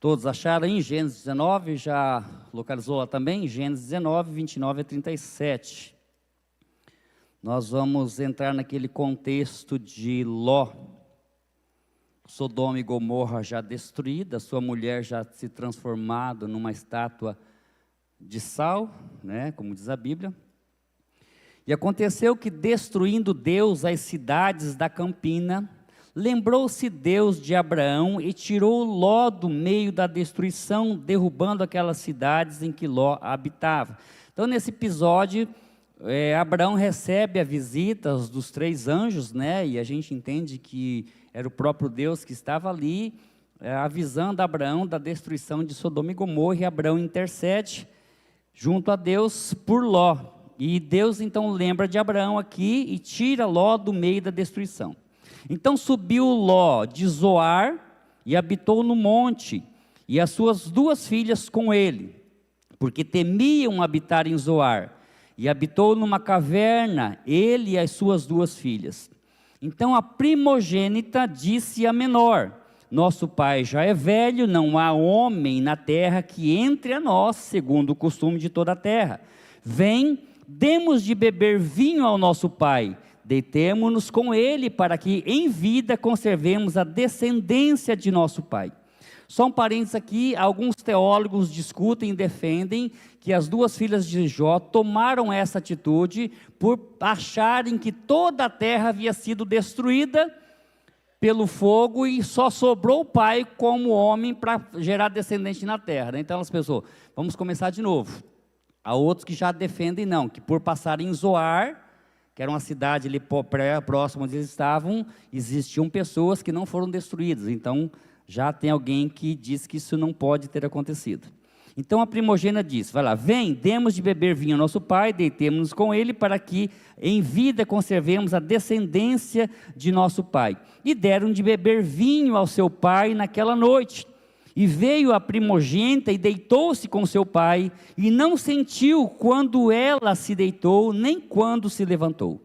Todos acharam em Gênesis 19, já localizou lá também, Gênesis 19, 29 a 37. Nós vamos entrar naquele contexto de Ló, Sodoma e Gomorra já destruída, sua mulher já se transformada numa estátua de sal, né, como diz a Bíblia. E aconteceu que, destruindo Deus as cidades da campina, lembrou-se Deus de Abraão e tirou Ló do meio da destruição, derrubando aquelas cidades em que Ló habitava. Então, nesse episódio, Abraão recebe a visita dos 3 anjos, né? E a gente entende que era o próprio Deus que estava ali, avisando Abraão da destruição de Sodoma e Gomorra, e Abraão intercede junto a Deus por Ló. E Deus então lembra de Abraão aqui e tira Ló do meio da destruição. Então subiu Ló de Zoar e habitou no monte, e as suas 2 filhas com ele, porque temiam habitar em Zoar, e habitou numa caverna, ele e as suas 2 filhas. Então a primogênita disse à menor: nosso pai já é velho, não há homem na terra que entre a nós, segundo o costume de toda a terra. Vem, demos de beber vinho ao nosso pai, deitemo-nos com ele, para que em vida conservemos a descendência de nosso pai. Só um parênteses aqui, alguns teólogos discutem e defendem que as 2 filhas de Jó tomaram essa atitude por acharem que toda a terra havia sido destruída pelo fogo e só sobrou o pai como homem para gerar descendente na terra, né? Então elas pensou, vamos começar de novo. Há outros que já defendem não, que por passar em Zoar, que era uma cidade ali próxima onde eles estavam, existiam pessoas que não foram destruídas. Então, já tem alguém que diz que isso não pode ter acontecido. Então, a primogênita disse, vai lá, vem, demos de beber vinho ao nosso pai, deitemo-nos com ele, para que em vida conservemos a descendência de nosso pai. E deram de beber vinho ao seu pai naquela noite. E veio a primogênita e deitou-se com seu pai, e não sentiu quando ela se deitou, nem quando se levantou.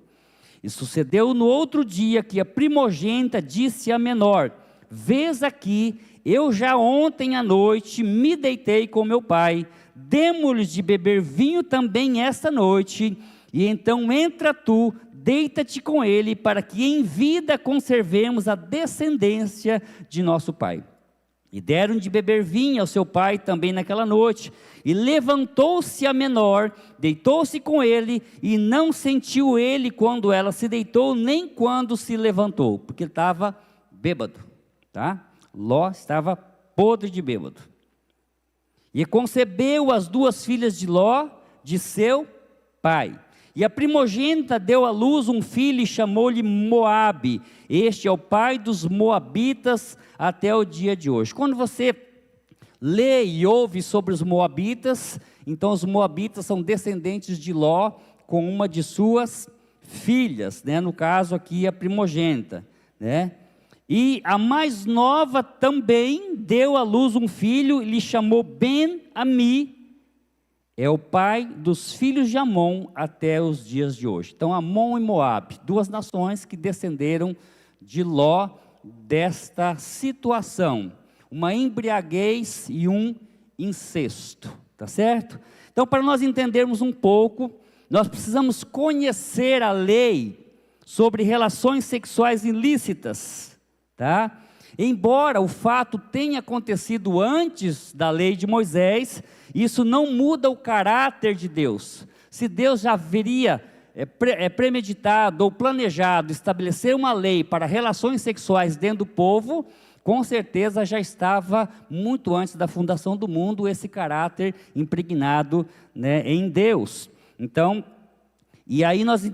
E sucedeu no outro dia que a primogênita disse à menor: vês aqui, eu já ontem à noite me deitei com meu pai, demo-lhes de beber vinho também esta noite, e então entra tu, deita-te com ele, para que em vida conservemos a descendência de nosso pai. E deram de beber vinho ao seu pai também naquela noite. E levantou-se a menor, deitou-se com ele, e não sentiu ele quando ela se deitou, nem quando se levantou, porque ele estava bêbado, tá? Ló estava podre de bêbado. E concebeu as 2 filhas de Ló, de seu pai. E a primogênita deu à luz um filho e chamou-lhe Moabe. Este é o pai dos moabitas até o dia de hoje. Quando você lê e ouve sobre os moabitas, então os moabitas são descendentes de Ló com uma de suas filhas, né? No caso aqui a primogênita, né? E a mais nova também deu à luz um filho e lhe chamou Ben-Ami. É o pai dos filhos de Amon até os dias de hoje. Então, Amon e Moabe, 2 nações que descenderam de Ló desta situação. Uma embriaguez e um incesto, tá certo? Então, para nós entendermos um pouco, nós precisamos conhecer a lei sobre relações sexuais ilícitas, tá? Embora o fato tenha acontecido antes da lei de Moisés, isso não muda o caráter de Deus. Se Deus já haveria premeditado ou planejado estabelecer uma lei para relações sexuais dentro do povo, com certeza já estava muito antes da fundação do mundo esse caráter impregnado, né, em Deus. Então, e aí nós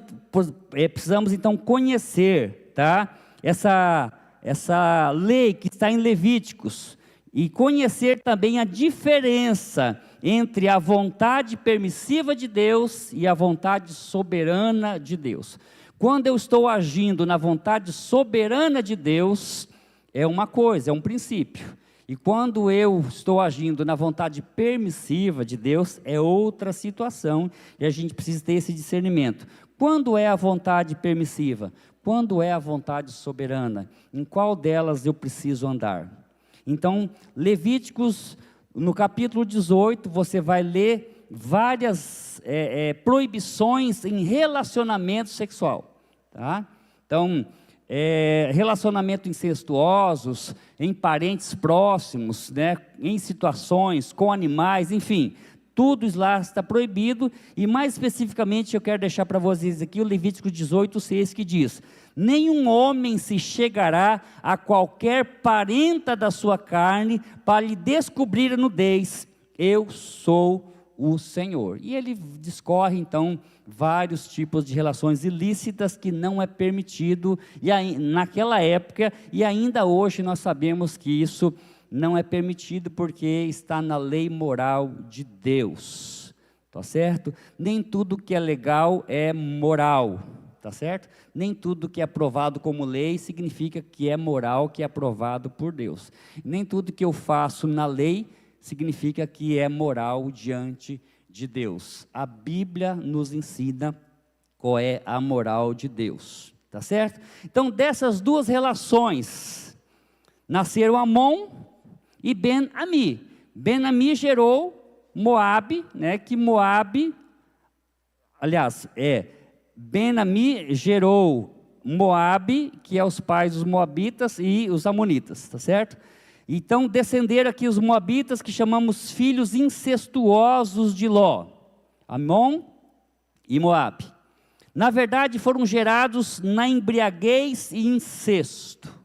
precisamos então conhecer, tá, essa lei que está em Levíticos, e conhecer também a diferença entre a vontade permissiva de Deus e a vontade soberana de Deus. Quando eu estou agindo na vontade soberana de Deus, é uma coisa, é um princípio. E quando eu estou agindo na vontade permissiva de Deus, é outra situação, e a gente precisa ter esse discernimento. Quando é a vontade permissiva? Quando é a vontade soberana? Em qual delas eu preciso andar? Então, Levíticos, no capítulo 18, você vai ler várias proibições em relacionamento sexual, tá? Então, relacionamento incestuosos, em parentes próximos, né, em situações com animais, enfim, tudo isso lá está proibido. E mais especificamente eu quero deixar para vocês aqui o Levítico 18:6, que diz: nenhum homem se chegará a qualquer parenta da sua carne para lhe descobrir a nudez, eu sou o Senhor. E ele discorre então vários tipos de relações ilícitas que não é permitido, e naquela época, e ainda hoje nós sabemos que isso não é permitido, porque está na lei moral de Deus, tá certo? Nem tudo que é legal é moral, tá certo? Nem tudo que é aprovado como lei significa que é moral, que é aprovado por Deus. Nem tudo que eu faço na lei significa que é moral diante de Deus. A Bíblia nos ensina qual é a moral de Deus, tá certo? Então, dessas duas relações, nasceram Amon e Ben-Ami. Ben-Ami gerou Moabe, né, que Moabe, aliás, Ben-Ami gerou Moabe, que é os pais dos moabitas e os amonitas, tá certo? Então, descenderam aqui os moabitas, que chamamos filhos incestuosos de Ló, Amon e Moabe. Na verdade, foram gerados na embriaguez e incesto.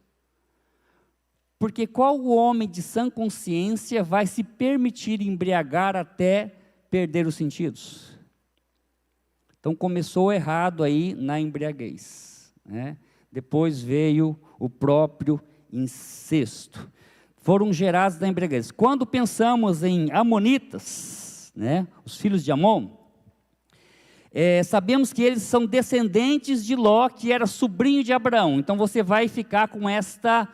Porque qual homem de sã consciência vai se permitir embriagar até perder os sentidos? Então, começou errado aí na embriaguez, né? Depois veio o próprio incesto. Foram gerados da embriaguez. Quando pensamos em amonitas, né, os filhos de Amon, sabemos que eles são descendentes de Ló, que era sobrinho de Abraão. Então você vai ficar com esta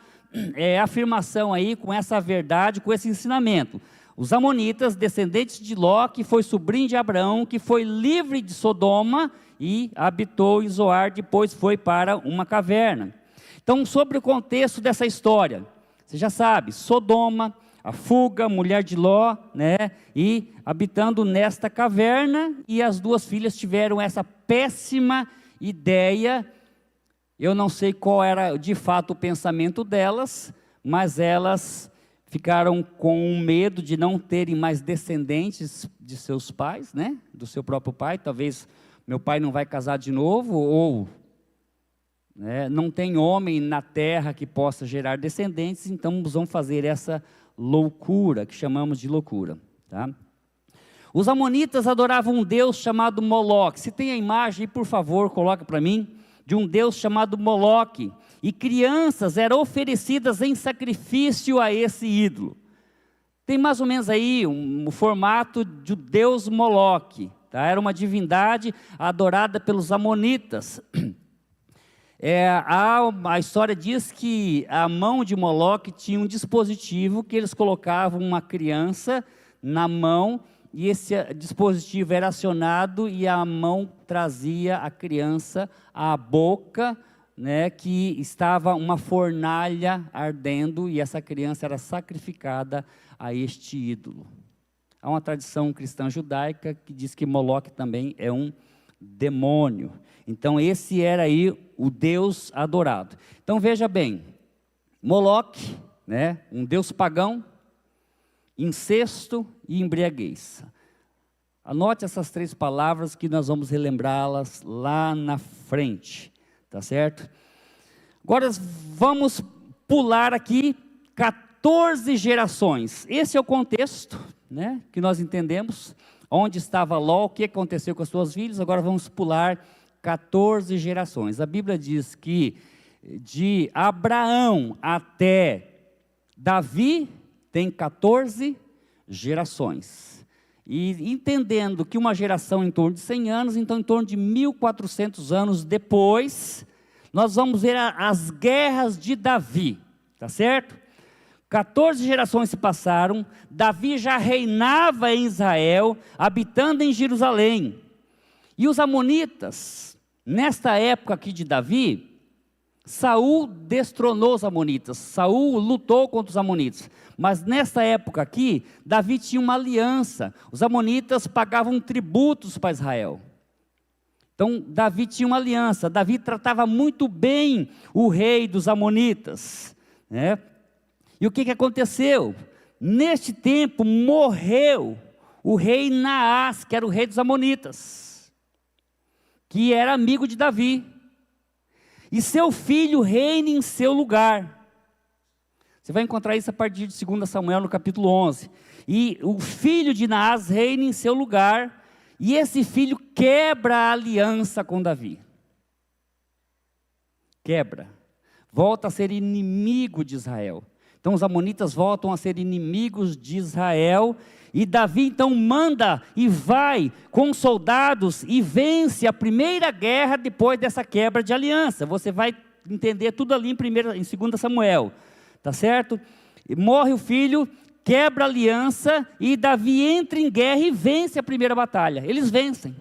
afirmação aí, com essa verdade, com esse ensinamento. Os amonitas, descendentes de Ló, que foi sobrinho de Abraão, que foi livre de Sodoma e habitou em Zoar, depois foi para uma caverna. Então, sobre o contexto dessa história, você já sabe, Sodoma, a fuga, mulher de Ló, né, e habitando nesta caverna, e as duas filhas tiveram essa péssima ideia. Eu não sei qual era de fato o pensamento delas, mas elas ficaram com medo de não terem mais descendentes de seus pais, né, do seu próprio pai. Talvez meu pai não vai casar de novo, ou não tem homem na terra que possa gerar descendentes, então vão fazer essa loucura, que chamamos de loucura, tá? Os amonitas adoravam um deus chamado Moloque. Se tem a imagem, por favor, coloca para mim, de um deus chamado Moloque, e crianças eram oferecidas em sacrifício a esse ídolo. Tem mais ou menos aí um formato de deus Moloque, tá? Era uma divindade adorada pelos amonitas. A história diz que a mão de Moloque tinha um dispositivo que eles colocavam uma criança na mão, e esse dispositivo era acionado e a mão trazia a criança à boca, né, que estava uma fornalha ardendo, e essa criança era sacrificada a este ídolo. Há uma tradição cristã judaica que diz que Moloque também é um demônio. Então esse era aí o Deus adorado. Então veja bem, Moloque, né, um Deus pagão, incesto e embriaguez. Anote essas três palavras que nós vamos relembrá-las lá na frente, tá certo? Agora vamos pular aqui 14 gerações. Esse é o contexto, né, que nós entendemos. Onde estava Ló, o que aconteceu com as suas filhas. Agora vamos pular 14 gerações. A Bíblia diz que de Abraão até Davi tem 14 gerações. E entendendo que uma geração em torno de 100 anos, então em torno de 1400 anos depois, nós vamos ver as guerras de Davi, tá certo? 14 gerações se passaram, Davi já reinava em Israel, habitando em Jerusalém. E os amonitas, nesta época aqui de Davi, Saul destronou os amonitas, Saul lutou contra os amonitas, mas nessa época aqui, Davi tinha uma aliança, os amonitas pagavam tributos para Israel, então Davi tinha uma aliança, Davi tratava muito bem o rei dos amonitas, né? E o que aconteceu? Neste tempo morreu o rei Naás, que era o rei dos amonitas, que era amigo de Davi, e seu filho reina em seu lugar. Você vai encontrar isso a partir de 2 Samuel, no capítulo 11. E o filho de Naás reina em seu lugar, e esse filho quebra a aliança com Davi. Quebra. Volta a ser inimigo de Israel. Então os amonitas voltam a ser inimigos de Israel, e Davi então manda e vai com soldados e vence a primeira guerra depois dessa quebra de aliança. Você vai entender tudo ali em 2 Samuel, tá certo? E morre o filho, quebra a aliança, e Davi entra em guerra e vence a primeira batalha. Eles vencem.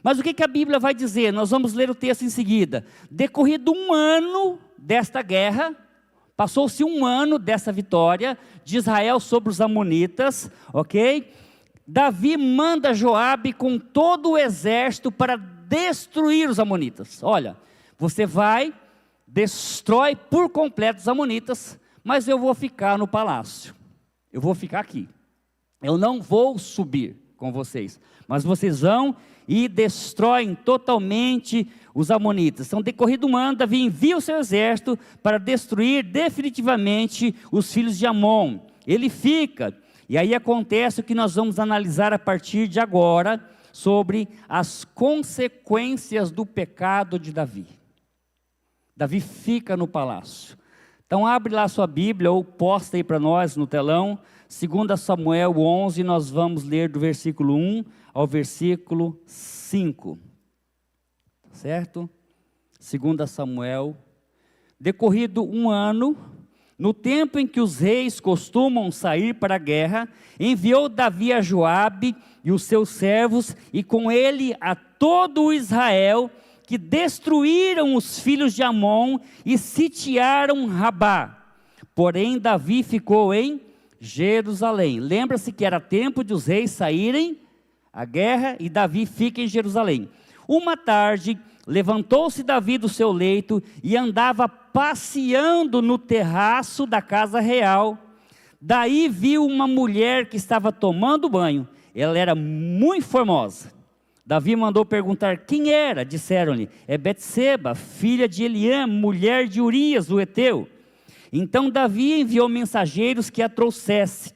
Mas o que a Bíblia vai dizer? Nós vamos ler o texto em seguida. Decorrido um ano desta guerra, passou-se um ano dessa vitória de Israel sobre os amonitas, ok? Davi manda Joabe com todo o exército para destruir os amonitas. Olha, você vai, destrói por completo os amonitas, mas eu vou ficar no palácio. Eu vou ficar aqui. Eu não vou subir com vocês, mas vocês vão e destroem totalmente os amonitas. Então, decorrido um ano, Davi envia o seu exército para destruir definitivamente os filhos de Amon. Ele fica, e aí acontece o que nós vamos analisar a partir de agora, sobre as consequências do pecado de Davi. Davi fica no palácio. Então abre lá a sua Bíblia, ou posta aí para nós no telão, 2 Samuel 11, nós vamos ler do versículo 1 ao versículo 5. Certo? 2 Samuel. Decorrido um ano, no tempo em que os reis costumam sair para a guerra, enviou Davi a Joabe e os seus servos, e com ele a todo o Israel, que destruíram os filhos de Amon e sitiaram Rabá. Porém Davi ficou em Jerusalém. Lembra-se que era tempo de os reis saírem à guerra, e Davi fica em Jerusalém. Uma tarde, levantou-se Davi do seu leito e andava passeando no terraço da casa real. Daí viu uma mulher que estava tomando banho. Ela era muito formosa. Davi mandou perguntar quem era. Disseram-lhe: é Betseba, filha de Eliã, mulher de Urias, o heteu. Então Davi enviou mensageiros que a trouxesse.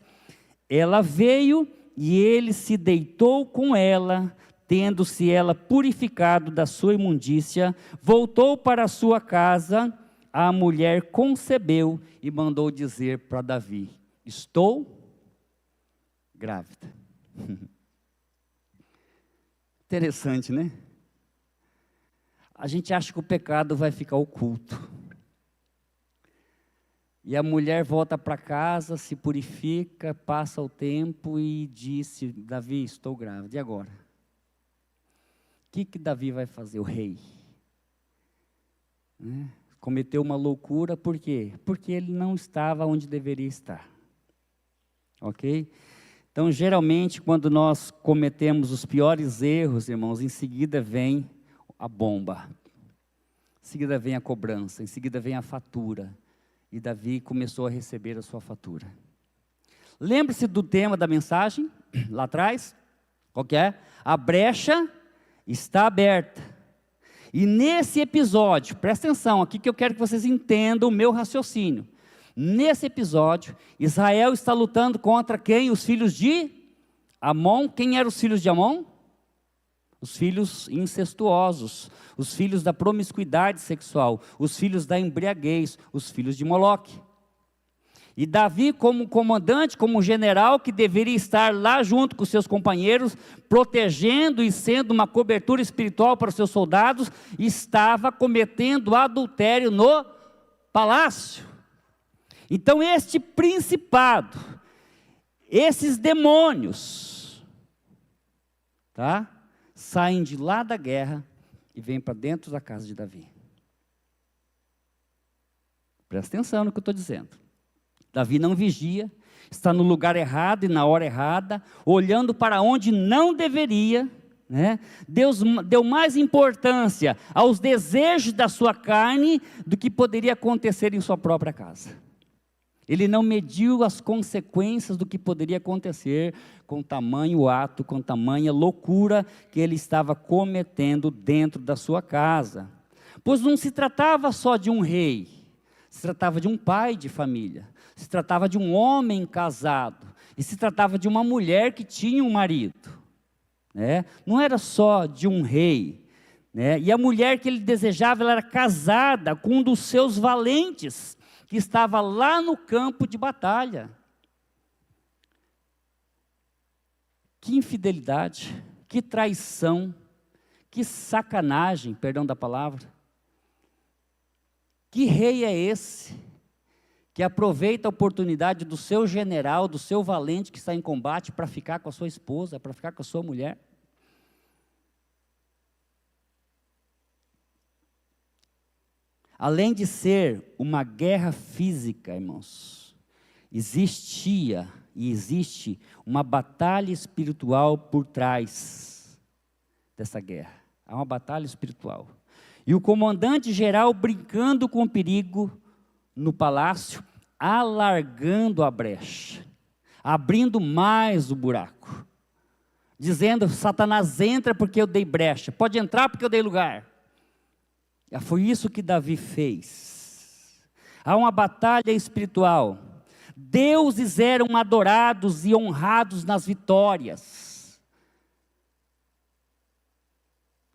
Ela veio e ele se deitou com ela. Tendo-se ela purificado da sua imundícia, voltou para a sua casa. A mulher concebeu e mandou dizer para Davi: estou grávida. Interessante, né? A gente acha que o pecado vai ficar oculto. E a mulher volta para casa, se purifica, passa o tempo e disse: Davi, estou grávida. E agora? O que Davi vai fazer? O rei, né? Cometeu uma loucura, por quê? Porque ele não estava onde deveria estar, ok? Então, geralmente, quando nós cometemos os piores erros, irmãos, em seguida vem a bomba, em seguida vem a cobrança, em seguida vem a fatura, e Davi começou a receber a sua fatura. Lembre-se do tema da mensagem, lá atrás, qual que é? A brecha está aberta. E nesse episódio, presta atenção aqui que eu quero que vocês entendam o meu raciocínio. Nesse episódio, Israel está lutando contra quem? Os filhos de Amon. Quem eram os filhos de Amon? Os filhos incestuosos, os filhos da promiscuidade sexual, os filhos da embriaguez, os filhos de Moloque. E Davi, como comandante, como general, que deveria estar lá junto com seus companheiros, protegendo e sendo uma cobertura espiritual para os seus soldados, estava cometendo adultério no palácio. Então este principado, esses demônios, tá? Saem de lá da guerra e vêm para dentro da casa de Davi. Presta atenção no que eu estou dizendo. Davi não vigia, está no lugar errado e na hora errada, olhando para onde não deveria, né? Deus deu mais importância aos desejos da sua carne do que poderia acontecer em sua própria casa. Ele não mediu as consequências do que poderia acontecer com tamanho ato, com tamanha loucura que ele estava cometendo dentro da sua casa. Pois não se tratava só de um rei, se tratava de um pai de família, se tratava de um homem casado, e se tratava de uma mulher que tinha um marido, né? Não era só de um rei, né? E a mulher que ele desejava, ela era casada com um dos seus valentes, que estava lá no campo de batalha. Que infidelidade, que traição, que sacanagem, perdão da palavra. Que rei é esse, que aproveita a oportunidade do seu general, do seu valente que está em combate para ficar com a sua esposa, para ficar com a sua mulher? Além de ser uma guerra física, irmãos, existia e existe uma batalha espiritual por trás dessa guerra. Há uma batalha espiritual. E o comandante geral brincando com o perigo no palácio, alargando a brecha, abrindo mais o buraco, dizendo: Satanás, entra porque eu dei brecha, pode entrar porque eu dei lugar. Foi isso que Davi fez. Há uma batalha espiritual. Deuses eram adorados e honrados nas vitórias.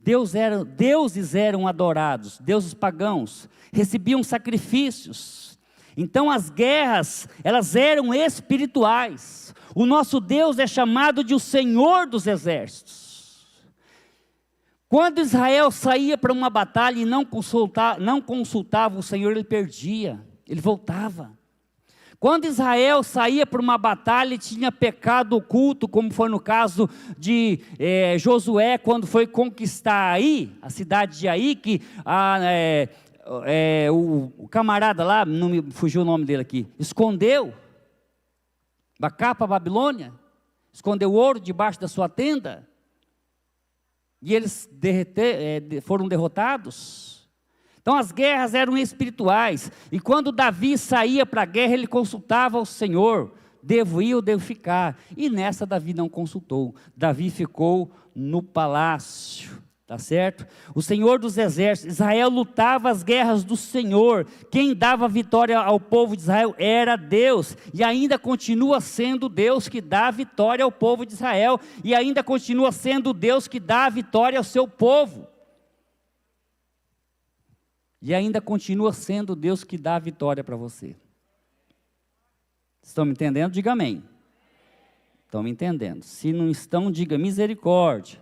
Deuses eram adorados, deuses pagãos, recebiam sacrifícios. Então as guerras, elas eram espirituais. O nosso Deus é chamado de o Senhor dos Exércitos. Quando Israel saía para uma batalha e não consultava o Senhor, ele perdia, ele voltava. Quando Israel saía para uma batalha e tinha pecado oculto, como foi no caso de Josué, quando foi conquistar Ai, a cidade de Ai, que o camarada lá, não me fugiu o nome dele aqui, escondeu a capa Babilônia, escondeu ouro debaixo da sua tenda, e eles foram derrotados. Então as guerras eram espirituais, e quando Davi saía para a guerra, ele consultava o Senhor: devo ir ou devo ficar? E nessa Davi não consultou, Davi ficou no palácio, tá certo? O Senhor dos Exércitos, Israel lutava as guerras do Senhor, quem dava vitória ao povo de Israel era Deus, e ainda continua sendo Deus que dá vitória ao povo de Israel, e ainda continua sendo Deus que dá vitória ao seu povo. E ainda continua sendo Deus que dá a vitória para você. Estão me entendendo? Diga amém. Estão me entendendo? Se não estão, diga misericórdia.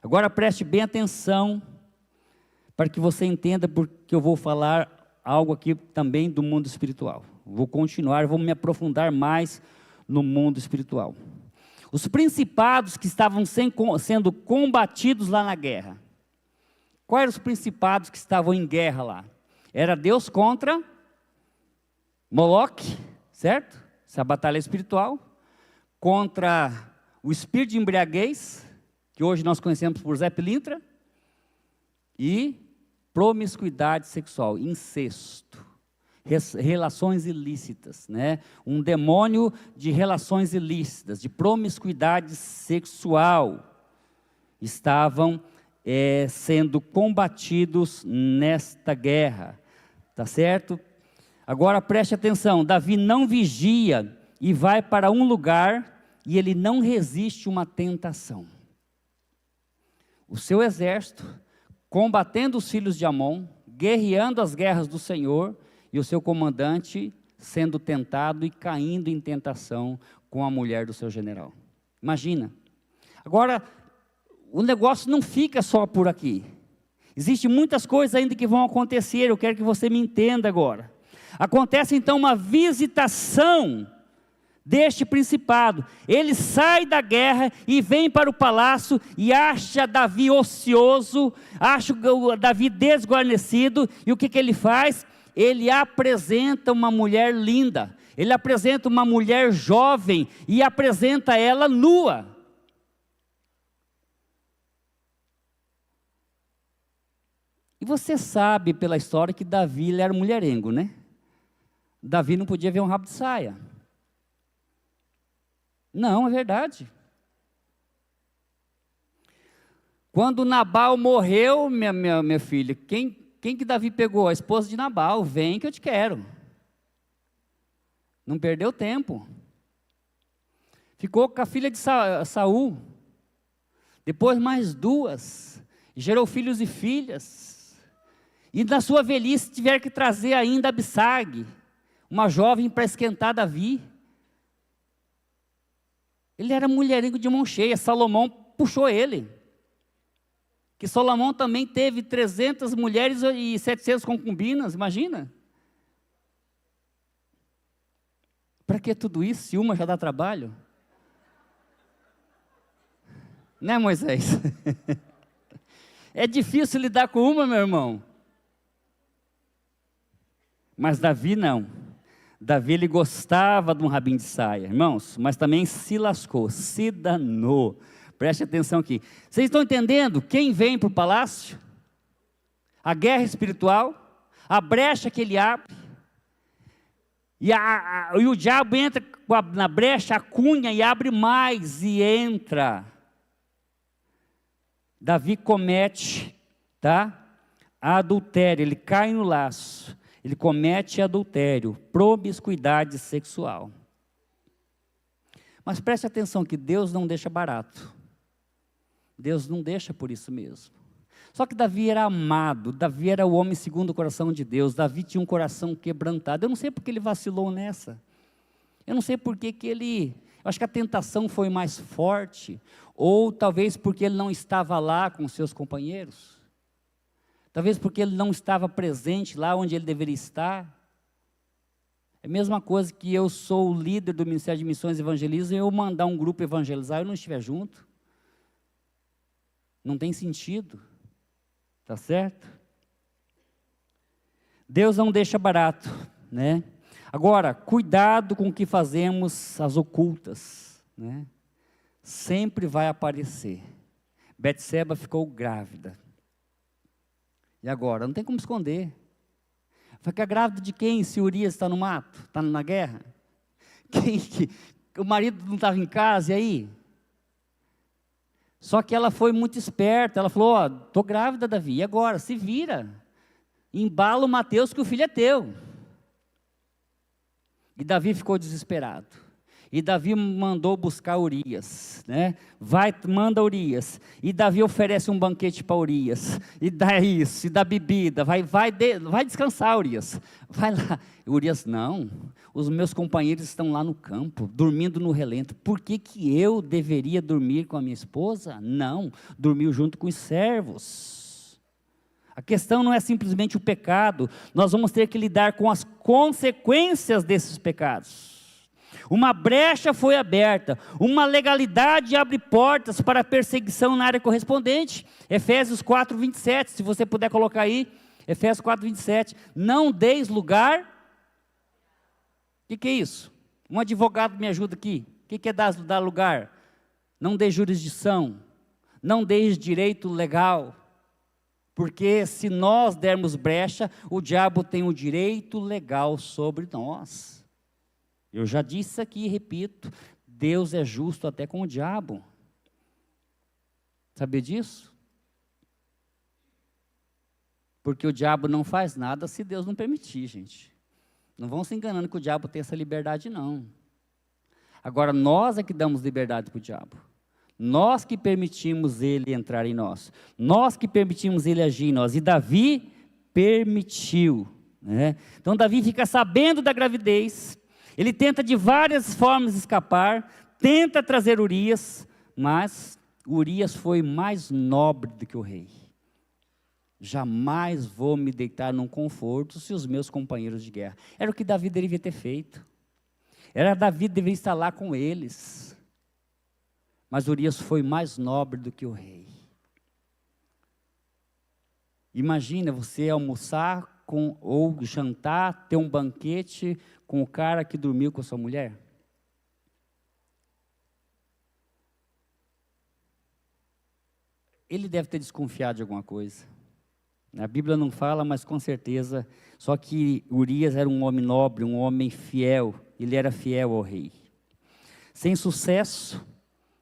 Agora preste bem atenção, para que você entenda, porque eu vou falar algo aqui também do mundo espiritual. Vou continuar, vou me aprofundar mais no mundo espiritual. Os principados que estavam sendo combatidos lá na guerra. Quais eram os principados que estavam em guerra lá? Era Deus contra Moloque, certo? Essa batalha espiritual. Contra o espírito de embriaguez, que hoje nós conhecemos por Zé Pilintra. E promiscuidade sexual, incesto. Relações ilícitas, né? Um demônio de relações ilícitas, de promiscuidade sexual. Estavam sendo combatidos nesta guerra, tá certo? Agora preste atenção, Davi não vigia e vai para um lugar e ele não resiste uma tentação. O seu exército, combatendo os filhos de Amon, guerreando as guerras do Senhor, e o seu comandante sendo tentado e caindo em tentação com a mulher do seu general. Imagina. Agora, o negócio não fica só por aqui. Existem muitas coisas ainda que vão acontecer, eu quero que você me entenda agora. Acontece então uma visitação deste principado. Ele sai da guerra e vem para o palácio e acha Davi ocioso, acha Davi desguarnecido, e o que ele faz? ele apresenta uma mulher linda, ele apresenta uma mulher jovem e apresenta ela nua. E você sabe pela história que Davi ele era mulherengo, né? Davi não podia ver um rabo de saia. Não, é verdade. Quando Nabal morreu, minha filha, quem que Davi pegou? A esposa de Nabal. Vem que eu te quero. Não perdeu tempo. Ficou com a filha de Saul. Depois mais 2. Gerou filhos e filhas. E na sua velhice tiveram que trazer ainda Abissag, uma jovem para esquentar Davi. Ele era mulherengo de mão cheia. Salomão puxou ele. Que Salomão também teve 300 mulheres e 700 concubinas, imagina. Para que tudo isso, se uma já dá trabalho? Né, Moisés? É difícil lidar com uma, meu irmão. Mas Davi não. Davi, ele gostava de um rabinho de saia, irmãos, mas também se lascou, se danou. Preste atenção aqui. Vocês estão entendendo quem vem para o palácio? A guerra espiritual, a brecha que ele abre, e o diabo entra na brecha, a cunha, e abre mais, e entra. Davi comete, adultério, ele cai no laço, ele comete adultério, promiscuidade sexual. Mas preste atenção que Deus não deixa barato. Deus não deixa por isso mesmo. Só que Davi era amado, Davi era o homem segundo o coração de Deus, Davi tinha um coração quebrantado. Eu não sei porque ele vacilou nessa. Eu não sei porque que ele... Eu acho que a tentação foi mais forte, ou talvez porque ele não estava lá com seus companheiros. Talvez porque ele não estava presente lá onde ele deveria estar. É a mesma coisa que eu sou o líder do Ministério de Missões e Evangelismo, e eu mandar um grupo evangelizar e eu não estiver junto. Não tem sentido. Tá certo? Deus não deixa barato, né? Agora, cuidado com o que fazemos às ocultas, né? Sempre vai aparecer. Betseba ficou grávida. E agora? Não tem como esconder. Fica grávida de quem se Urias está no mato? Está na guerra? O marido não estava em casa, e aí? Só que ela foi muito esperta, ela falou, estou grávida, Davi, e agora? Se vira, embala o Mateus que o filho é teu. E Davi ficou desesperado, e Davi mandou buscar Urias, né? Manda Urias, e Davi oferece um banquete para Urias, e dá isso, e dá bebida, vai descansar, Urias, vai lá. Urias, não, os meus companheiros estão lá no campo, dormindo no relento, por que que eu deveria dormir com a minha esposa? Não, dormiu junto com os servos. A questão não é simplesmente o pecado, nós vamos ter que lidar com as consequências desses pecados. Uma brecha foi aberta, uma legalidade abre portas para a perseguição na área correspondente. Efésios 4, 27, se você puder colocar aí, Efésios 4, 27, não deis lugar... O que é isso? Um advogado me ajuda aqui. O que é dar lugar? Não dê jurisdição, não dê direito legal, porque se nós dermos brecha, o diabo tem o direito legal sobre nós. Eu já disse aqui e repito, Deus é justo até com o diabo. Sabia disso? Porque o diabo não faz nada se Deus não permitir, gente. Não vão se enganando que o diabo tem essa liberdade, não. Agora, nós é que damos liberdade para o diabo. Nós que permitimos ele entrar em nós. Nós que permitimos ele agir em nós. E Davi permitiu, né? Então, Davi fica sabendo da gravidez. Ele tenta de várias formas escapar. Tenta trazer Urias. Mas Urias foi mais nobre do que o rei. Jamais vou me deitar num conforto se os meus companheiros de guerra. Era o que Davi deveria ter feito. Davi deveria estar lá com eles. Mas Urias foi mais nobre do que o rei. Imagina você almoçar ou jantar, ter um banquete com o cara que dormiu com a sua mulher? Ele deve ter desconfiado de alguma coisa. A Bíblia não fala, mas com certeza. Só que Urias era um homem nobre, um homem fiel. Ele era fiel ao rei. Sem sucesso,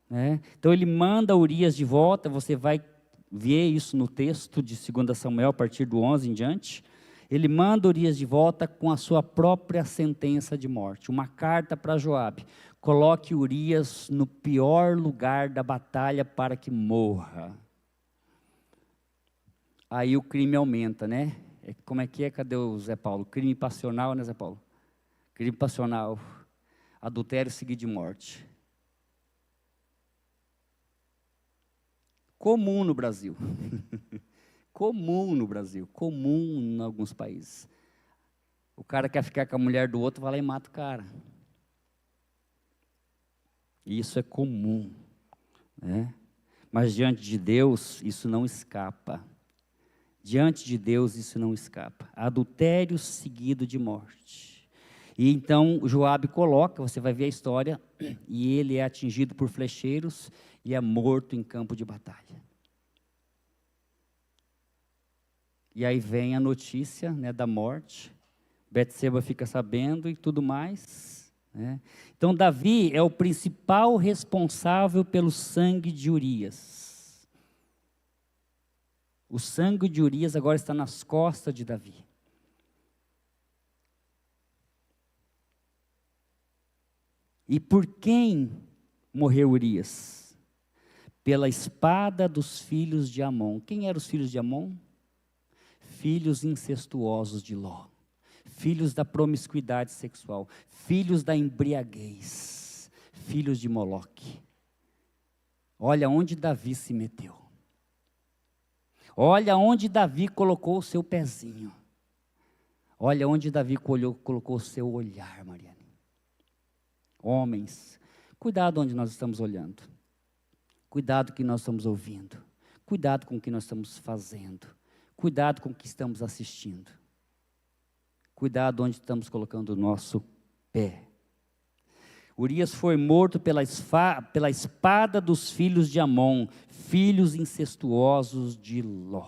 né? Então ele manda Urias de volta. Você vai ver isso no texto de 2 Samuel, a partir do 11 em diante. Ele manda Urias de volta com a sua própria sentença de morte. Uma carta para Joabe. Coloque Urias no pior lugar da batalha para que morra. Aí o crime aumenta, né? Como é que é? Cadê o Zé Paulo? Crime passional, né, Zé Paulo? Crime passional. Adultério seguido de morte. Comum no Brasil. Comum no Brasil. Comum em alguns países. O cara quer ficar com a mulher do outro, vai lá e mata o cara. Isso é comum, né? Mas diante de Deus, isso não escapa. Diante de Deus isso não escapa. Adultério seguido de morte. E então Joabe coloca, você vai ver a história, e ele é atingido por flecheiros e é morto em campo de batalha. E aí vem a notícia, né, da morte. Betseba fica sabendo e tudo mais, né? Então Davi é o principal responsável pelo sangue de Urias. O sangue de Urias agora está nas costas de Davi. E por quem morreu Urias? Pela espada dos filhos de Amon. Quem eram os filhos de Amon? Filhos incestuosos de Ló. Filhos da promiscuidade sexual. Filhos da embriaguez. Filhos de Moloque. Olha onde Davi se meteu. Olha onde Davi colocou o seu pezinho. Olha onde Davi colocou o seu olhar, Mariane. Homens, cuidado onde nós estamos olhando. Cuidado com o que nós estamos ouvindo. Cuidado com o que nós estamos fazendo. Cuidado com o que estamos assistindo. Cuidado onde estamos colocando o nosso pé. Urias foi morto pela espada dos filhos de Amon, filhos incestuosos de Ló,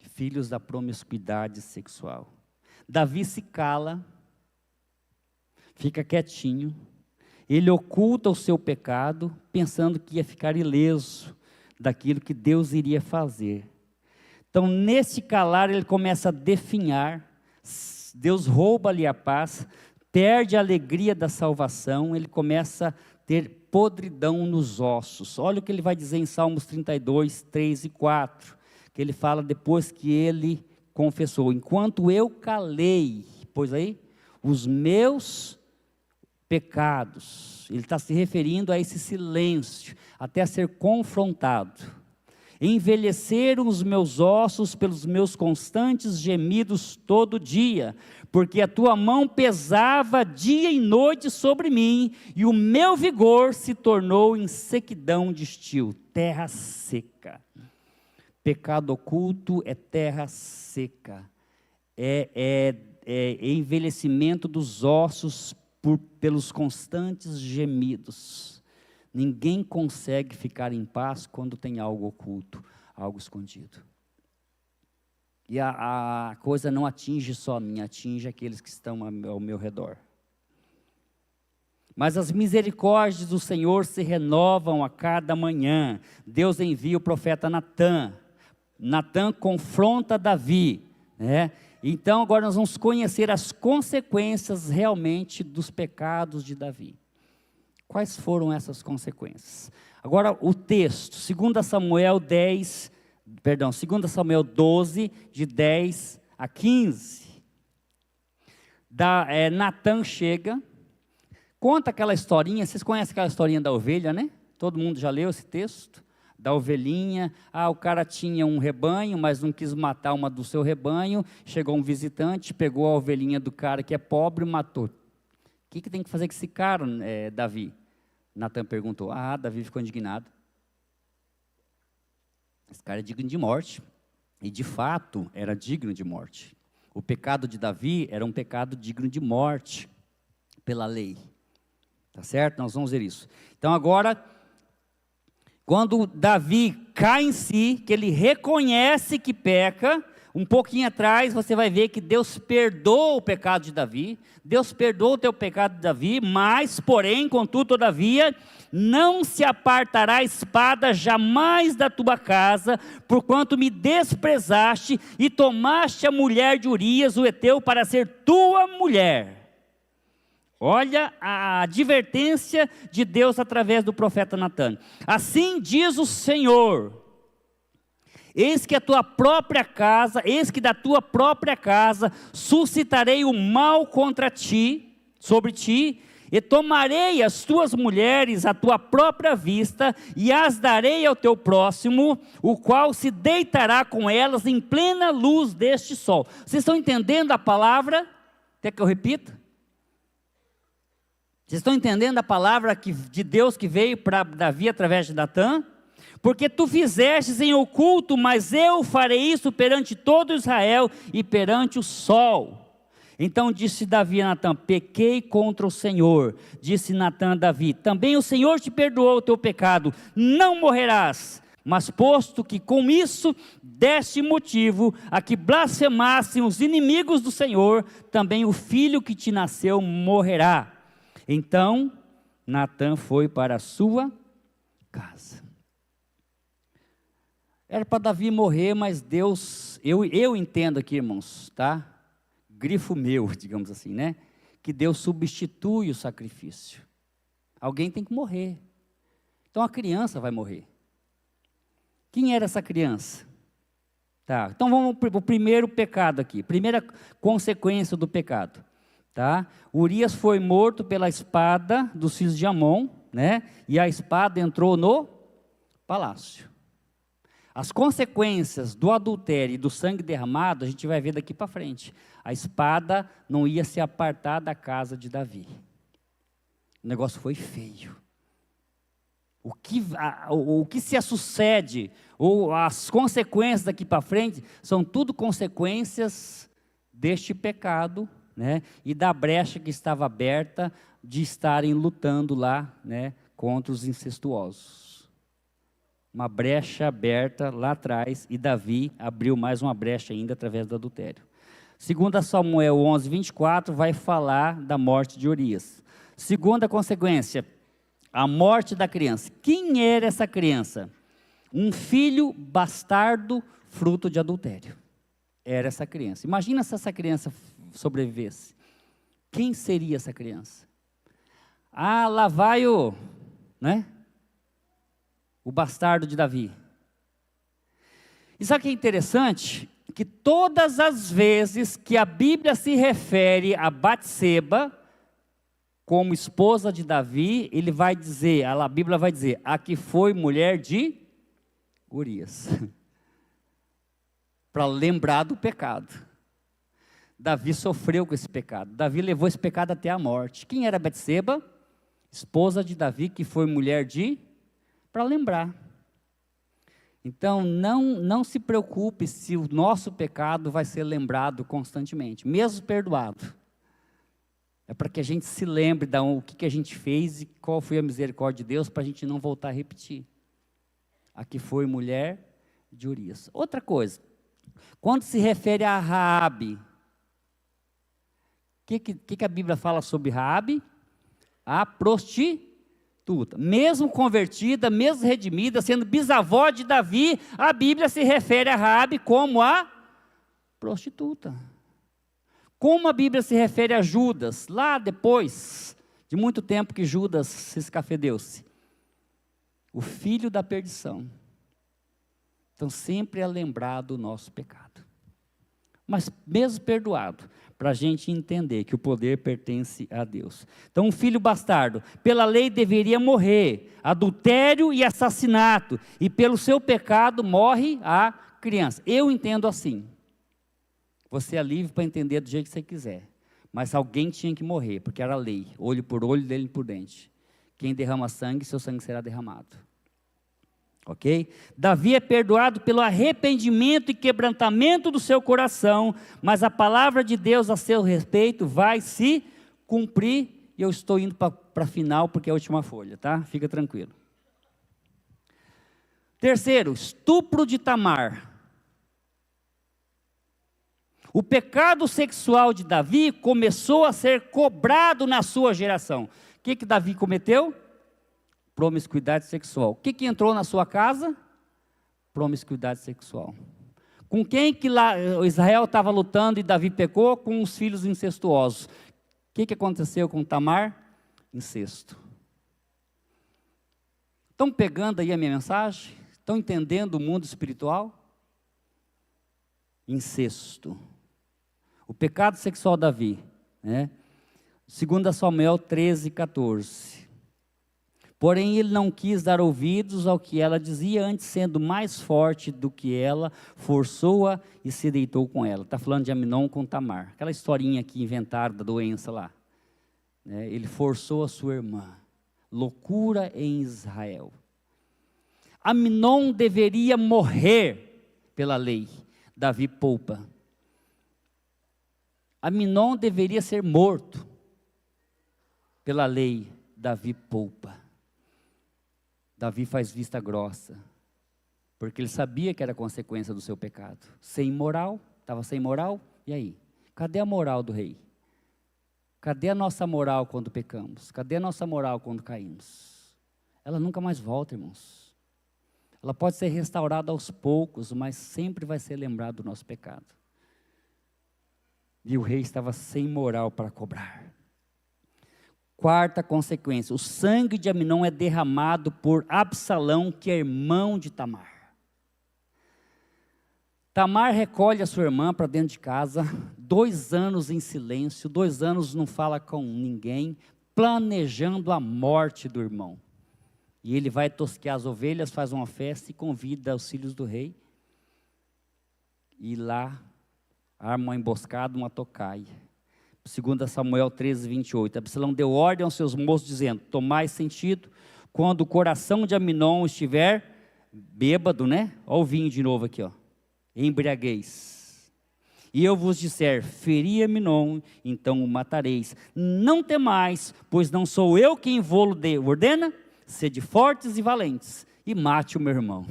filhos da promiscuidade sexual. Davi se cala, fica quietinho, ele oculta o seu pecado, pensando que ia ficar ileso daquilo que Deus iria fazer. Então, nesse calar, ele começa a definhar, Deus rouba-lhe a paz, perde a alegria da salvação, ele começa a ter podridão nos ossos. Olha o que ele vai dizer em Salmos 32, 3 e 4, que ele fala depois que ele confessou: enquanto eu calei, pois aí, os meus pecados. Ele está se referindo a esse silêncio, até ser confrontado. Envelheceram os meus ossos pelos meus constantes gemidos todo dia, porque a tua mão pesava dia e noite sobre mim, e o meu vigor se tornou em sequidão de estio, terra seca. Pecado oculto é terra seca, é envelhecimento dos ossos pelos constantes gemidos. Ninguém consegue ficar em paz quando tem algo oculto, algo escondido. E a coisa não atinge só a mim, atinge aqueles que estão ao meu redor. Mas as misericórdias do Senhor se renovam a cada manhã. Deus envia o profeta Natã. Natã confronta Davi, né? Então agora nós vamos conhecer as consequências realmente dos pecados de Davi. Quais foram essas consequências? Agora o texto, 2 Samuel 12, de 10 a 15. Natã chega, conta aquela historinha, vocês conhecem aquela historinha da ovelha, né? Todo mundo já leu esse texto? Da ovelhinha, o cara tinha um rebanho, mas não quis matar uma do seu rebanho, chegou um visitante, pegou a ovelhinha do cara que é pobre e matou. O que tem que fazer com esse cara, Davi? Natã perguntou. Davi ficou indignado. Esse cara é digno de morte. E de fato era digno de morte. O pecado de Davi era um pecado digno de morte pela lei. Tá certo? Nós vamos ver isso. Então agora, quando Davi cai em si, que ele reconhece que peca, um pouquinho atrás você vai ver que Deus perdoa o pecado de Davi, Deus perdoa o teu pecado de Davi, mas, porém, contudo, todavia, não se apartará a espada jamais da tua casa, porquanto me desprezaste e tomaste a mulher de Urias, o heteu, para ser tua mulher. Olha a advertência de Deus através do profeta Natã. Assim diz o Senhor: eis que a tua própria casa, eis que da tua própria casa suscitarei o mal contra ti, sobre ti, e tomarei as tuas mulheres à tua própria vista, e as darei ao teu próximo, o qual se deitará com elas em plena luz deste sol. Vocês estão entendendo a palavra? Quer que eu repita? Vocês estão entendendo a palavra de Deus que veio para Davi através de Natã? Porque tu fizestes em oculto, mas eu farei isso perante todo Israel e perante o sol. Então disse Davi a Natã: pequei contra o Senhor. Disse Natã a Davi: também o Senhor te perdoou o teu pecado, não morrerás. Mas posto que com isso deste motivo a que blasfemassem os inimigos do Senhor, também o filho que te nasceu morrerá. Então Natã foi para a sua casa. Era para Davi morrer, mas Deus, eu entendo aqui, irmãos, tá? Grifo meu, digamos assim, né? Que Deus substitui o sacrifício. Alguém tem que morrer. Então a criança vai morrer. Quem era essa criança? Tá, então vamos para o primeiro pecado aqui, primeira consequência do pecado. Tá? Urias foi morto pela espada dos filhos de Amon, né? E a espada entrou no palácio. As consequências do adultério e do sangue derramado, a gente vai ver daqui para frente. A espada não ia se apartar da casa de Davi. O negócio foi feio. O que se sucede, ou as consequências daqui para frente, são tudo consequências deste pecado, né? E da brecha que estava aberta de estarem lutando lá, né, contra os incestuosos. Uma brecha aberta lá atrás, e Davi abriu mais uma brecha ainda através do adultério. 2 Samuel 11:24 vai falar da morte de Urias. Segunda consequência, a morte da criança. Quem era essa criança? Um filho bastardo, fruto de adultério. Era essa criança. Imagina se essa criança sobrevivesse. Quem seria essa criança? Ah, lá vai o bastardo de Davi. E sabe o que é interessante? Que todas as vezes que a Bíblia se refere a Batseba como esposa de Davi, a Bíblia vai dizer, a que foi mulher de Urias. Para lembrar do pecado. Davi sofreu com esse pecado. Davi levou esse pecado até a morte. Quem era Batseba? Esposa de Davi, que foi mulher de... Para lembrar. Então, não se preocupe se o nosso pecado vai ser lembrado constantemente, mesmo perdoado. É para que a gente se lembre o que a gente fez e qual foi a misericórdia de Deus, para a gente não voltar a repetir. Aqui foi mulher de Urias. Outra coisa, quando se refere a Raabe, o que a Bíblia fala sobre Raabe? A prostituta. Mesmo convertida, mesmo redimida, sendo bisavó de Davi, a Bíblia se refere a Raabe como a prostituta. Como a Bíblia se refere a Judas, lá depois de muito tempo que Judas se escafedeu-se? O filho da perdição. Então sempre é lembrado o nosso pecado. Mas mesmo perdoado, para a gente entender que o poder pertence a Deus. Então um filho bastardo, pela lei deveria morrer, adultério e assassinato, e pelo seu pecado morre a criança. Eu entendo assim. Você é livre para entender do jeito que você quiser. Mas alguém tinha que morrer, porque era lei. Olho por olho, dente por dente. Quem derrama sangue, seu sangue será derramado. Ok? Davi é perdoado pelo arrependimento e quebrantamento do seu coração, mas a palavra de Deus a seu respeito vai se cumprir, e eu estou indo para a final, porque é a última folha, tá? Fica tranquilo. Terceiro, estupro de Tamar. O pecado sexual de Davi começou a ser cobrado na sua geração. O que Davi cometeu? Promiscuidade sexual. O que entrou na sua casa? Promiscuidade sexual. Com quem que lá Israel estava lutando e Davi pecou? Com os filhos incestuosos. O que aconteceu com Tamar? Incesto. Estão pegando aí a minha mensagem? Estão entendendo o mundo espiritual? Incesto. O pecado sexual de Davi, né? 2 Samuel 13:14. Porém, ele não quis dar ouvidos ao que ela dizia, antes sendo mais forte do que ela, forçou-a e se deitou com ela. Está falando de Amnon com Tamar. Aquela historinha que inventaram da doença lá. Né? Ele forçou a sua irmã. Loucura em Israel. Amnon deveria morrer pela lei. Davi poupa. Amnon deveria ser morto pela lei. Davi poupa. Davi faz vista grossa, porque ele sabia que era consequência do seu pecado. Sem moral, estava sem moral, e aí? Cadê a moral do rei? Cadê a nossa moral quando pecamos? Cadê a nossa moral quando caímos? Ela nunca mais volta, irmãos. Ela pode ser restaurada aos poucos, mas sempre vai ser lembrado do nosso pecado. E o rei estava sem moral para cobrar. Quarta consequência, o sangue de Amnon é derramado por Absalão, que é irmão de Tamar. Tamar recolhe a sua irmã para dentro de casa, 2 anos em silêncio, 2 anos não fala com ninguém, planejando a morte do irmão. E ele vai tosquear as ovelhas, faz uma festa e convida os filhos do rei. E lá, arma uma emboscada, uma tocaia. 2 Samuel 13:28, Absalão deu ordem aos seus moços, dizendo: tomai sentido, quando o coração de Amnon estiver bêbado, né? Olha o vinho de novo aqui, ó. Embriaguez. E eu vos disser: feri Amnon, então o matareis. Não temais, pois não sou eu quem vou-lo ordena. Sede fortes e valentes, e mate o meu irmão.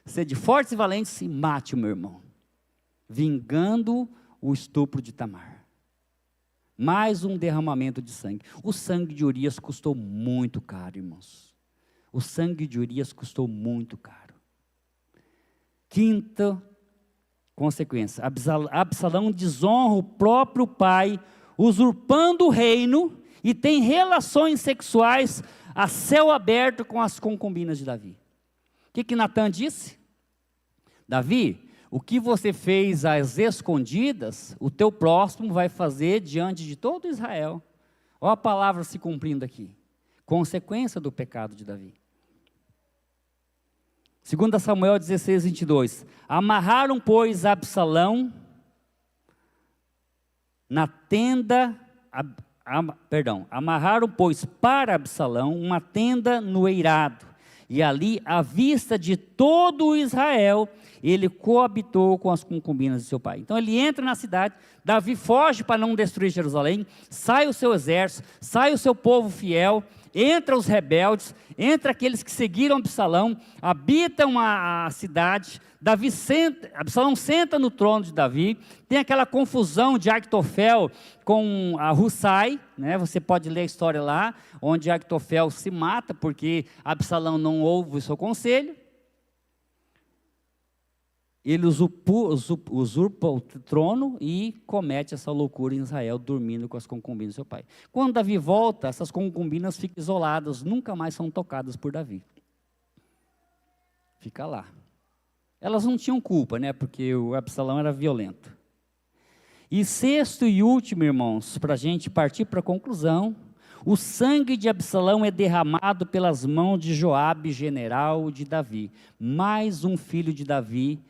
Sede fortes e valentes, e mate o meu irmão. Vingando o estupro de Tamar. Mais um derramamento de sangue. O sangue de Urias custou muito caro, irmãos. O sangue de Urias custou muito caro. Quinta consequência. Absalão desonra o próprio pai, usurpando o reino, e tem relações sexuais a céu aberto com as concubinas de Davi. O que Natan disse? Davi, o que você fez às escondidas, o teu próximo vai fazer diante de todo Israel. Olha a palavra se cumprindo aqui. Consequência do pecado de Davi. 2 Samuel 16:22. Amarraram, pois, Absalão na tenda... amarraram, pois, para Absalão uma tenda no eirado. E ali, à vista de todo Israel, ele coabitou com as concubinas de seu pai. Então ele entra na cidade, Davi foge para não destruir Jerusalém, sai o seu exército, sai o seu povo fiel, entra os rebeldes, entra aqueles que seguiram Absalão, habitam a cidade. Absalão senta no trono de Davi, tem aquela confusão de Aitofel com a Hussai, né? Você pode ler a história lá, onde Aitofel se mata, porque Absalão não ouve o seu conselho. Ele usurpa o trono e comete essa loucura em Israel, dormindo com as concubinas do seu pai. Quando Davi volta, essas concubinas ficam isoladas, nunca mais são tocadas por Davi. Fica lá. Elas não tinham culpa, né? Porque o Absalão era violento. E sexto e último, irmãos, para a gente partir para a conclusão, o sangue de Absalão é derramado pelas mãos de Joabe, general de Davi. Mais um filho de Davi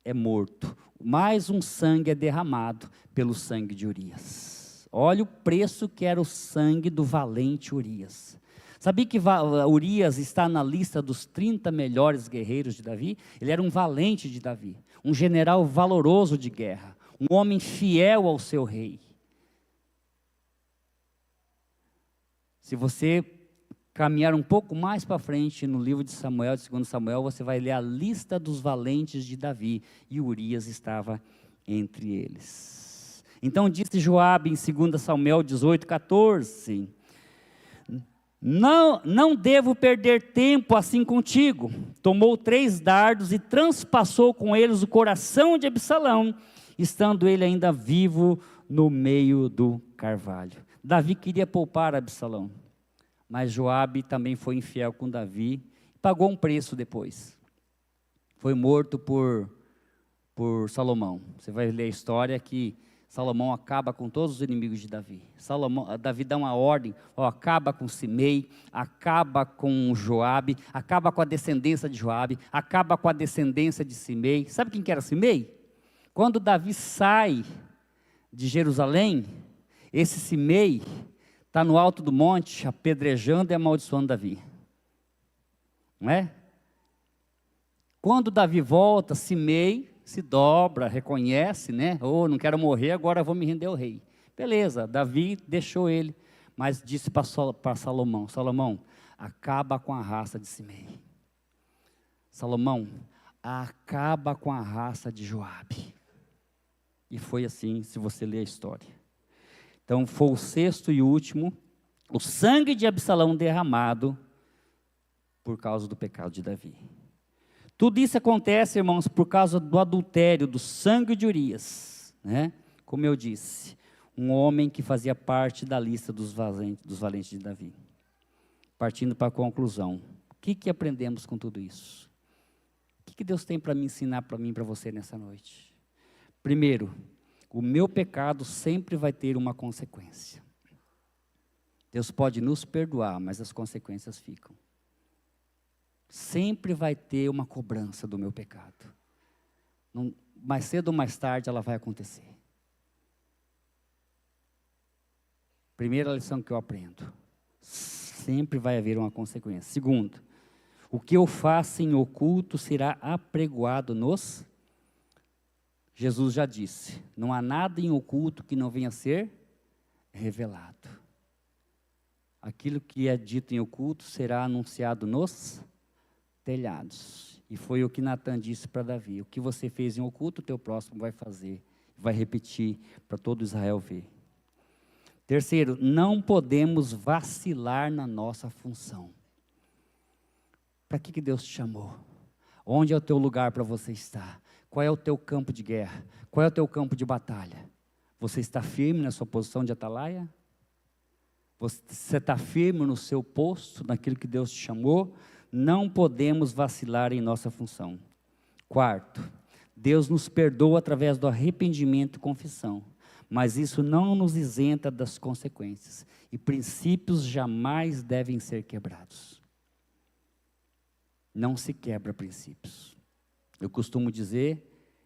é morto. Mais um sangue é derramado pelo sangue de Urias. Olha o preço que era o sangue do valente Urias. Sabia que Urias está na lista dos 30 melhores guerreiros de Davi? Ele era um valente de Davi, um general valoroso de guerra, um homem fiel ao seu rei. Se você caminhar um pouco mais para frente no livro de Samuel, de 2 Samuel, você vai ler a lista dos valentes de Davi, e Urias estava entre eles. Então disse Joabe em 2 Samuel 18:14, não devo perder tempo assim contigo. Tomou 3 dardos e transpassou com eles o coração de Absalão, estando ele ainda vivo no meio do carvalho. Davi queria poupar Absalão, mas Joabe também foi infiel com Davi, pagou um preço depois. Foi morto por Salomão. Você vai ler a história que Salomão acaba com todos os inimigos de Davi. Davi dá uma ordem, acaba com Simei, acaba com Joabe, acaba com a descendência de Joabe, acaba com a descendência de Simei. Sabe quem que era Simei? Quando Davi sai de Jerusalém, esse Simei está no alto do monte, apedrejando e amaldiçoando Davi. Não é? Quando Davi volta, Simei se dobra, reconhece, né? Não quero morrer, agora vou me render ao rei. Beleza, Davi deixou ele, mas disse para Salomão, Salomão, acaba com a raça de Simei. Salomão, acaba com a raça de Joabe. E foi assim, se você ler a história. Então foi o 6º e último, o sangue de Absalão derramado por causa do pecado de Davi. Tudo isso acontece, irmãos, por causa do adultério, do sangue de Urias, né? Como eu disse, um homem que fazia parte da lista dos valentes de Davi. Partindo para a conclusão, o que aprendemos com tudo isso? O que Deus tem para me ensinar, para mim e para você nessa noite? Primeiro, o meu pecado sempre vai ter uma consequência. Deus pode nos perdoar, mas as consequências ficam. Sempre vai ter uma cobrança do meu pecado. Mais cedo ou mais tarde ela vai acontecer. Primeira lição que eu aprendo. Sempre vai haver uma consequência. Segundo, o que eu faço em oculto será apregoado nos... Jesus já disse, não há nada em oculto que não venha a ser revelado. Aquilo que é dito em oculto será anunciado nos telhados. E foi o que Natan disse para Davi, o que você fez em oculto, o teu próximo vai fazer, vai repetir para todo Israel ver. Terceiro, não podemos vacilar na nossa função. Para que Deus te chamou? Onde é o teu lugar para você estar? Qual é o teu campo de guerra? Qual é o teu campo de batalha? Você está firme na sua posição de atalaia? Você está firme no seu posto, naquilo que Deus te chamou? Não podemos vacilar em nossa função. Quarto, Deus nos perdoa através do arrependimento e confissão, mas isso não nos isenta das consequências, e princípios jamais devem ser quebrados. Não se quebra princípios. Eu costumo dizer,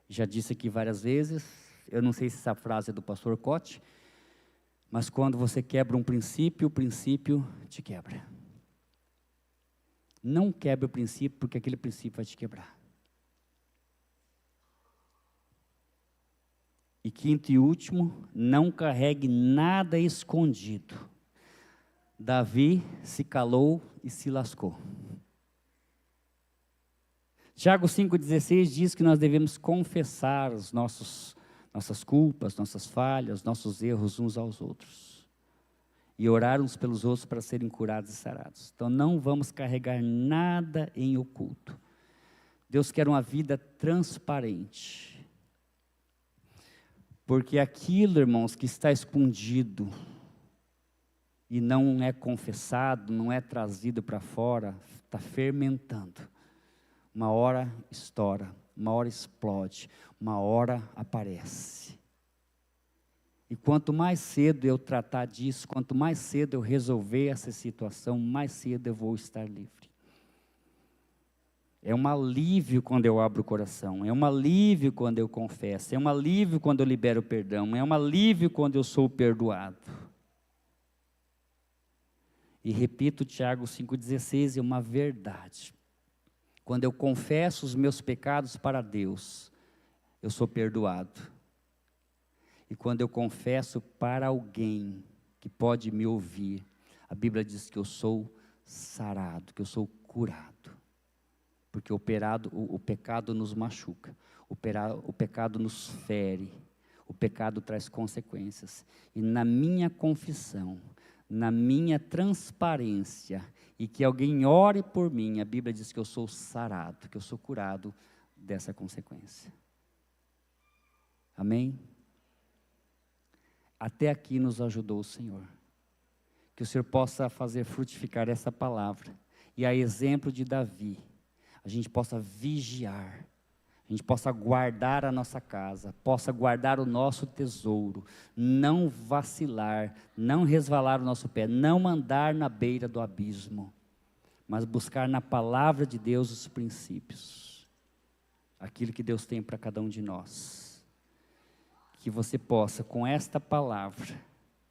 já disse aqui várias vezes, eu não sei se essa frase é do pastor Cote, mas quando você quebra um princípio, o princípio te quebra. Não quebre o princípio, porque aquele princípio vai te quebrar. E quinto e último, não carregue nada escondido. Davi se calou e se lascou. Tiago 5,16 diz que nós devemos confessar nossas culpas, nossas falhas, nossos erros uns aos outros. E orar uns pelos outros para serem curados e sarados. Então não vamos carregar nada em oculto. Deus quer uma vida transparente. Porque aquilo, irmãos, que está escondido e não é confessado, não é trazido para fora, está fermentando. Uma hora estoura, uma hora explode, uma hora aparece. E quanto mais cedo eu tratar disso, quanto mais cedo eu resolver essa situação, mais cedo eu vou estar livre. É um alívio quando eu abro o coração, é um alívio quando eu confesso, é um alívio quando eu libero o perdão, é um alívio quando eu sou perdoado. E repito, Tiago 5,16 é uma verdade. Quando eu confesso os meus pecados para Deus, eu sou perdoado. E quando eu confesso para alguém que pode me ouvir, a Bíblia diz que eu sou sarado, que eu sou curado. Porque o pecado nos machuca, o pecado nos fere, o pecado traz consequências. E na minha confissão, na minha transparência, e que alguém ore por mim, a Bíblia diz que eu sou sarado, que eu sou curado dessa consequência. Amém? Até aqui nos ajudou o Senhor. Que o Senhor possa fazer frutificar essa palavra. E a exemplo de Davi, a gente possa vigiar, a gente possa guardar a nossa casa, possa guardar o nosso tesouro, não vacilar, não resvalar o nosso pé, não andar na beira do abismo, mas buscar na palavra de Deus os princípios, aquilo que Deus tem para cada um de nós. Que você possa, com esta palavra,